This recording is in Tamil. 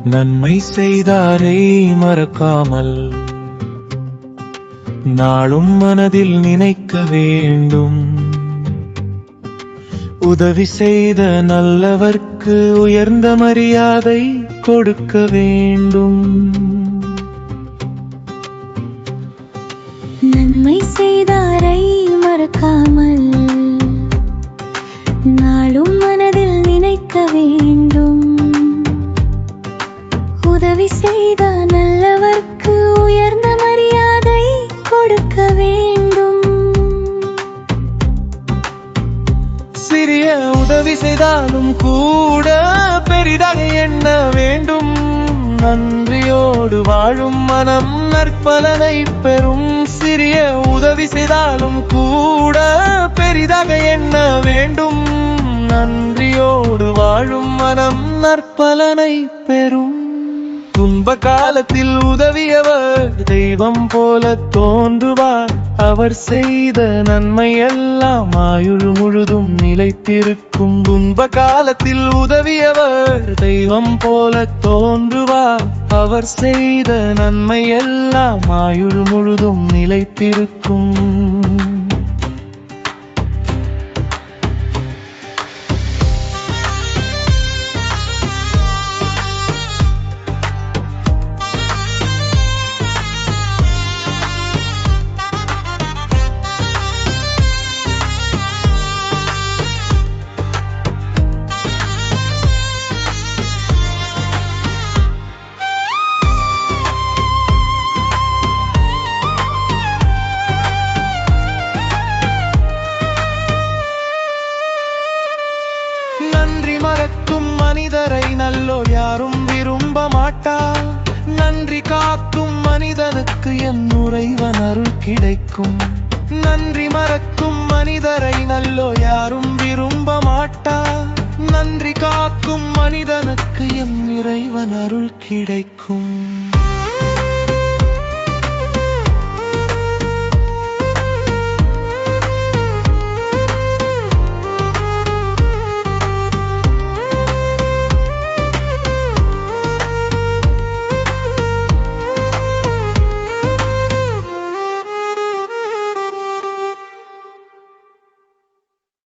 நன்மை செய்தாரை மறக்காமல் நாளும் மனதில் நினைக்க வேண்டும். உதவி செய்த நல்லவர்க்கு உயர்ந்த மரியாதை கொடுக்க வேண்டும். நன்மை செய்தாரை மறக்காமல் நாளும் மனதில் நினைக்க வேண்டும். உதவி செய்த நல்லவர்க்கு உயர்ந்த மரியாதை கொடுக்க வேண்டும். சிறிய உதவி செய்தாலும் கூட பெரிதாக எண்ண வேண்டும். நன்றியோடு வாழும் மனம் நற்பலனை பெறும். சிறிய உதவி செய்தாலும் கூட பெரிதாக எண்ண வேண்டும். நன்றியோடு வாழும் மனம் நற்பலனை பெறும். துன்ப காலத்தில் உதவியவர் தெய்வம் போல தோன்றுவார். அவர் செய்த நன்மை எல்லாம் ஆயுள் முழுதும் நிலைத்திருக்கும். துன்ப காலத்தில் உதவியவர் தெய்வம் போல தோன்றுவார். அவர் செய்த நன்மை எல்லாம் ஆயுள் முழுதும் நிலைத்திருக்கும். நன்றி மறக்கும் மனிதரை நல்லோர் யாரும் விரும்ப மாட்டார். நன்றி காக்கும் மனிதனுக்கு என் இறைவன் அருள் கிடைக்கும். நன்றி மறக்கும் மனிதரை நல்லோர் யாரும் விரும்ப மாட்டார். நன்றி காக்கும் மனிதனுக்கு என் இறைவன் அருள் கிடைக்கும்.